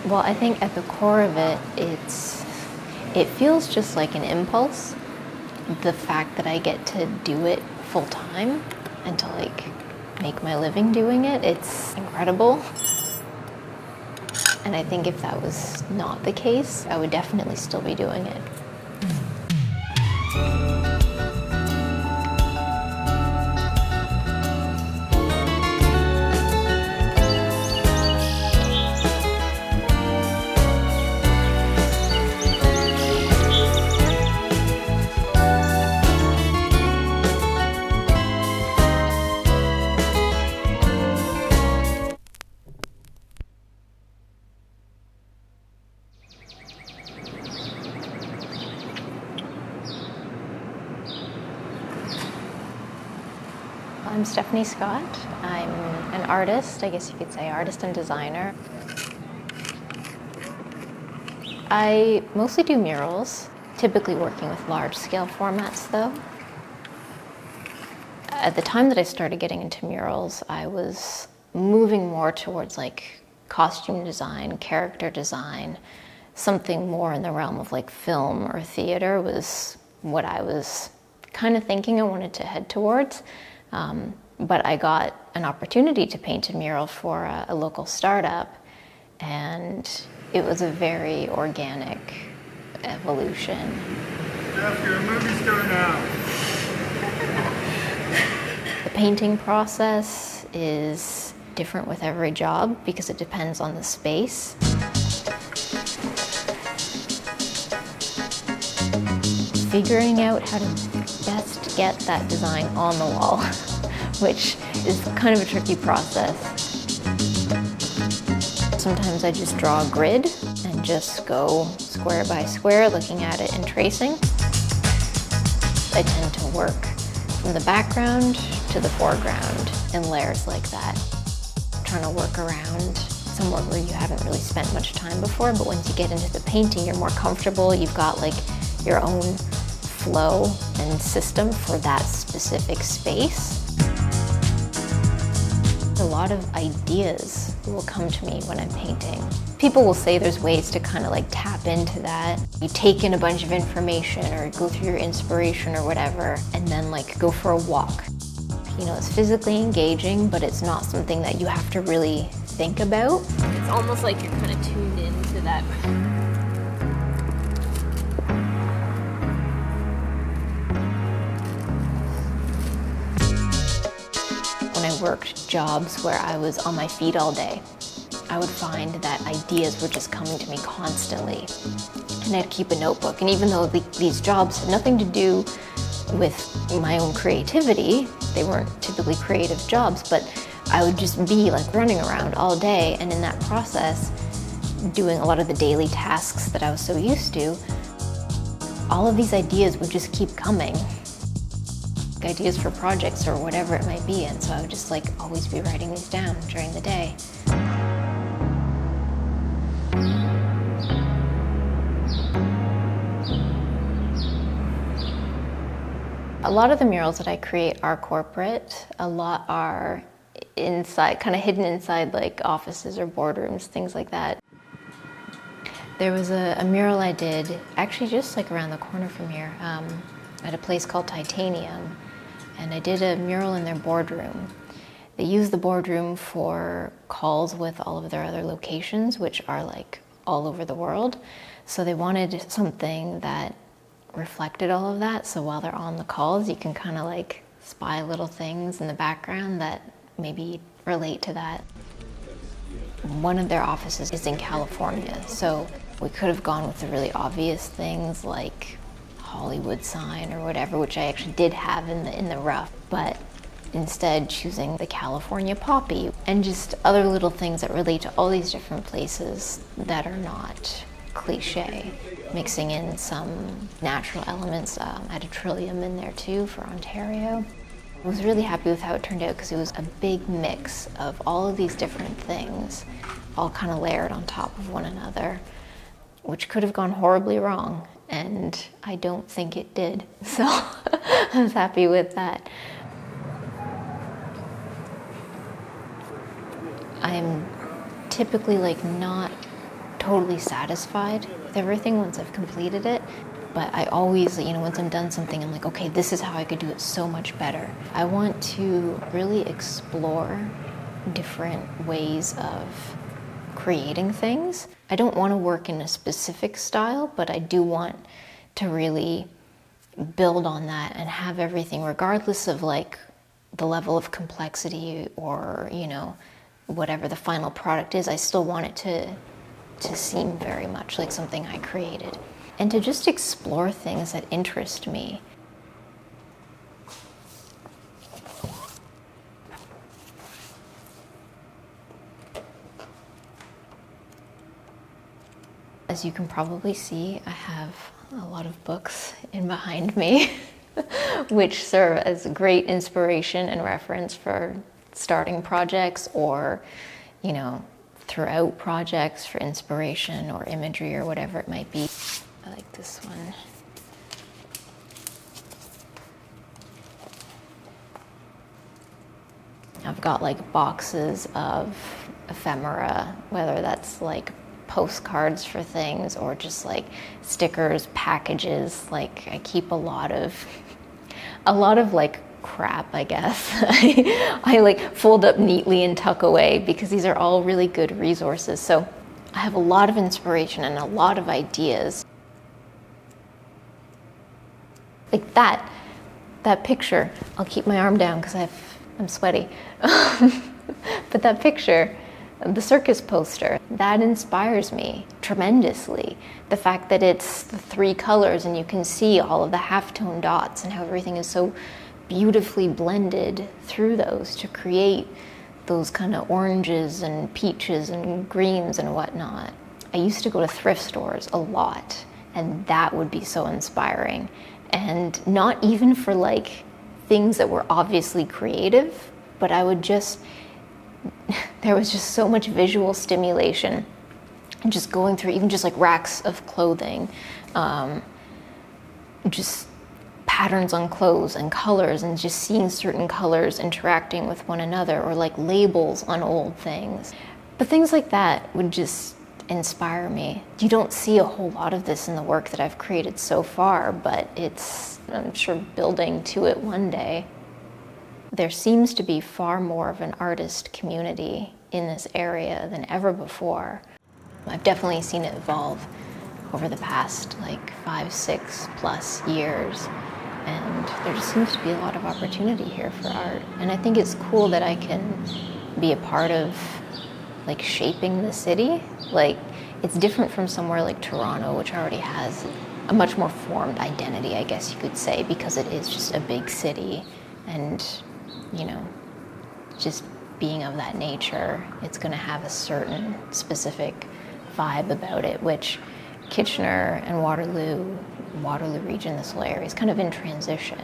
Well, I think at the core of it, it feels just like an impulse. The fact that I get to do it full time and to like make my living doing it, it's incredible. And I think if that was not the case, I would definitely still be doing it. I'm Stephanie Scott. I'm an artist, I guess you could say artist and designer. I mostly do murals, typically working with large scale formats though. At the time that I started getting into murals, I was moving more towards like costume design, character design, something more in the realm of like film or theater was what I was kind of thinking I wanted to head towards. But I got an opportunity to paint a mural for a local startup, and it was a very organic evolution. Jeff, your movie star now. The painting process is different with every job because it depends on the space. Figuring out how to best get that design on the wall, which is kind of a tricky process. Sometimes I just draw a grid and just go square by square, looking at it and tracing. I tend to work from the background to the foreground in layers like that, trying to work around somewhere where you haven't really spent much time before, but once you get into the painting, you're more comfortable. You've got like your own flow and system for that specific space. A lot of ideas will come to me when I'm painting. People will say there's ways to kind of like tap into that. You take in a bunch of information or go through your inspiration or whatever, and then like go for a walk. You know, it's physically engaging, but it's not something that you have to really think about. It's almost like you're kind of tuned into that. When I worked jobs where I was on my feet all day, I would find that ideas were just coming to me constantly. And I'd keep a notebook. And even though these jobs had nothing to do with my own creativity, they weren't typically creative jobs, but I would just be like running around all day. And in that process, doing a lot of the daily tasks that I was so used to, all of these ideas would just keep coming. Ideas for projects or whatever it might be, and so I would just like always be writing these down during the day. A lot of the murals that I create are corporate. A lot are inside, kind of hidden inside like offices or boardrooms, things like that. There was a mural I did actually just like around the corner from here at a place called Titanium. And I did a mural in their boardroom. They use the boardroom for calls with all of their other locations, which are like all over the world. So they wanted something that reflected all of that. So while they're on the calls, you can kind of like spy little things in the background that maybe relate to that. One of their offices is in California. So we could have gone with the really obvious things like Hollywood sign or whatever, which I actually did have in the rough, but instead choosing the California poppy and just other little things that relate to all these different places that are not cliche. Mixing in some natural elements. I had a trillium in there too for Ontario. I was really happy with how it turned out because it was a big mix of all of these different things, all kind of layered on top of one another, which could have gone horribly wrong. And I don't think it did, so I was happy with that. I'm typically like not totally satisfied with everything once I've completed it. But I always, once I'm done something, I'm like, okay, this is how I could do it so much better. I want to really explore different ways of creating things. I don't want to work in a specific style, but I do want to really build on that and have everything, regardless of like the level of complexity or, whatever the final product is, I still want it to seem very much like something I created. And to just explore things that interest me. As you can probably see, I have a lot of books in behind me, which serve as great inspiration and reference for starting projects or, throughout projects for inspiration or imagery or whatever it might be. I like this one. I've got like boxes of ephemera, whether that's like postcards for things or just like stickers, packages. Like I keep a lot of like crap, I guess. I like fold up neatly and tuck away because these are all really good resources. So I have a lot of inspiration and a lot of ideas. Like that picture, I'll keep my arm down because I'm sweaty. But that picture, the circus poster, that inspires me tremendously. The fact that it's the 3 colors and you can see all of the halftone dots and how everything is so beautifully blended through those to create those kind of oranges and peaches and greens and whatnot. I used to go to thrift stores a lot, and that would be so inspiring. And not even for like things that were obviously creative, but I would just, there was just so much visual stimulation and just going through even just like racks of clothing, just patterns on clothes and colors and just seeing certain colors interacting with one another or like labels on old things. But things like that would just inspire me. You don't see a whole lot of this in the work that I've created so far, but I'm sure building to it one day. There seems to be far more of an artist community in this area than ever before. I've definitely seen it evolve over the past like 5-6+ years. And there just seems to be a lot of opportunity here for art. And I think it's cool that I can be a part of like shaping the city. Like it's different from somewhere like Toronto, which already has a much more formed identity, I guess you could say, because it is just a big city. And, just being of that nature, it's gonna have a certain specific vibe about it, which Kitchener and Waterloo region, this whole area is kind of in transition.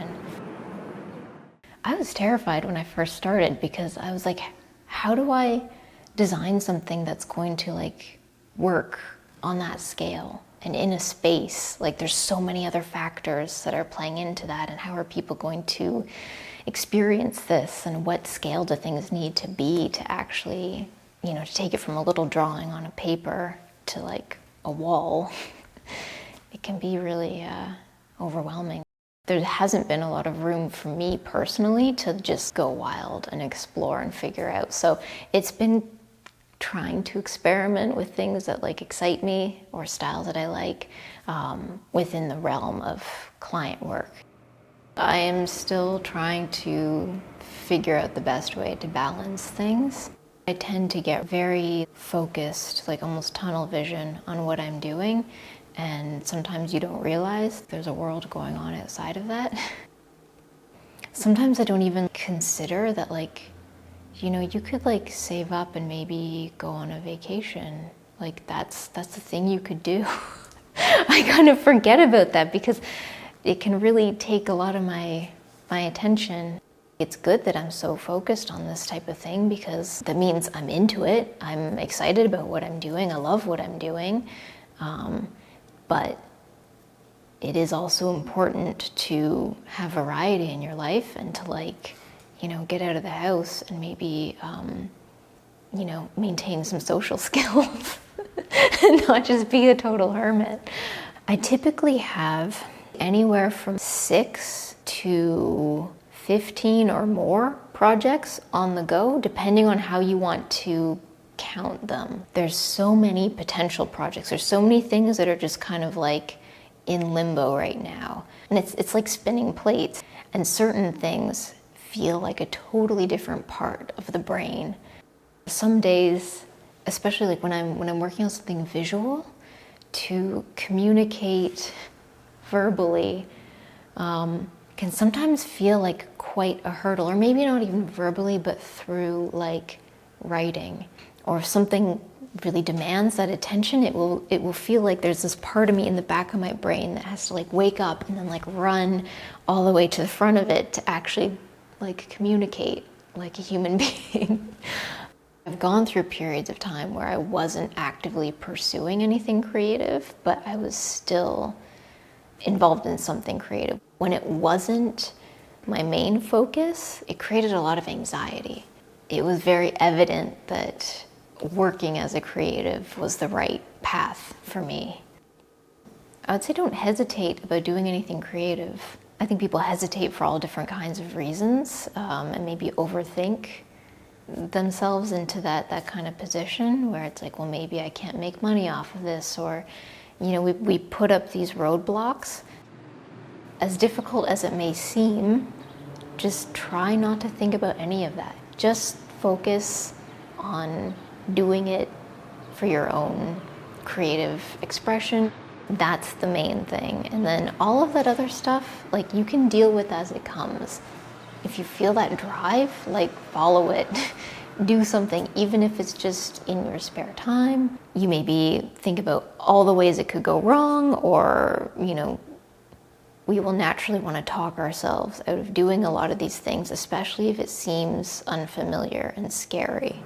I was terrified when I first started because I was like, how do I design something that's going to like work on that scale and in a space? Like there's so many other factors that are playing into that, and how are people going to experience this, and what scale do things need to be to actually, to take it from a little drawing on a paper to like a wall. It can be really overwhelming. There hasn't been a lot of room for me personally to just go wild and explore and figure out. So it's been trying to experiment with things that like excite me or styles that I like within the realm of client work. I am still trying to figure out the best way to balance things. I tend to get very focused, like almost tunnel vision on what I'm doing, and sometimes you don't realize there's a world going on outside of that. Sometimes I don't even consider that you could like save up and maybe go on a vacation. Like that's the thing you could do. I kind of forget about that because it can really take a lot of my attention. It's good that I'm so focused on this type of thing because that means I'm into it. I'm excited about what I'm doing. I love what I'm doing. But it is also important to have variety in your life and to get out of the house and maybe you know, maintain some social skills and not just be a total hermit. I typically have anywhere from 6 to 15 or more projects on the go, depending on how you want to count them. There's so many potential projects. There's so many things that are just kind of like in limbo right now. And it's like spinning plates. And certain things feel like a totally different part of the brain. Some days, especially like when I'm working on something visual, to communicate verbally can sometimes feel like quite a hurdle, or maybe not even verbally, but through like writing. Or if something really demands that attention, it will feel like there's this part of me in the back of my brain that has to like wake up and then like run all the way to the front of it to actually like communicate like a human being. I've gone through periods of time where I wasn't actively pursuing anything creative, but I was still involved in something creative. When it wasn't my main focus, it created a lot of anxiety. It was very evident that working as a creative was the right path for me. I would say don't hesitate about doing anything creative. I think people hesitate for all different kinds of reasons and maybe overthink themselves into that kind of position where it's like, well, maybe I can't make money off of this, or, you know, we put up these roadblocks. As difficult as it may seem, just try not to think about any of that. Just focus on doing it for your own creative expression. That's the main thing. And then all of that other stuff, like, you can deal with as it comes. If you feel that drive, like, follow it. Do something, even if it's just in your spare time. You maybe think about all the ways it could go wrong, or, you know, we will naturally want to talk ourselves out of doing a lot of these things, especially if it seems unfamiliar and scary.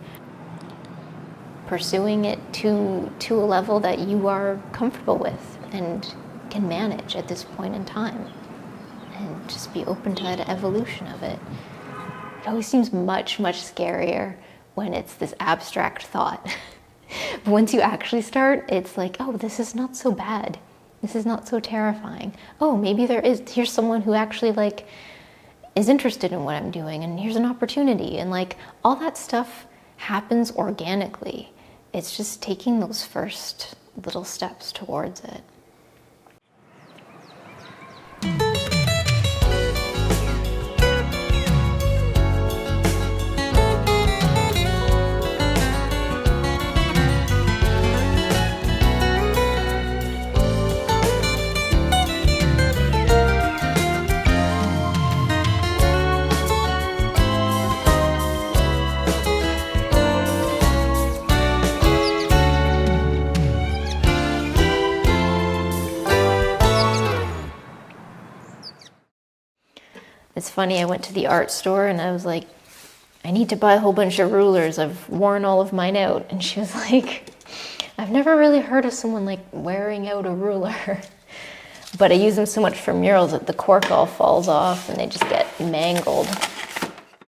Pursuing it to a level that you are comfortable with and can manage at this point in time. And just be open to that evolution of it. It always seems much, much scarier when it's this abstract thought. But once you actually start, it's like, oh, this is not so bad. This is not so terrifying. Oh, maybe here's someone who actually like is interested in what I'm doing, and here's an opportunity. And like all that stuff happens organically. It's just taking those first little steps towards it. It's funny, I went to the art store and I was like, I need to buy a whole bunch of rulers. I've worn all of mine out. And she was like, I've never really heard of someone like wearing out a ruler. But I use them so much for murals that the cork all falls off and they just get mangled.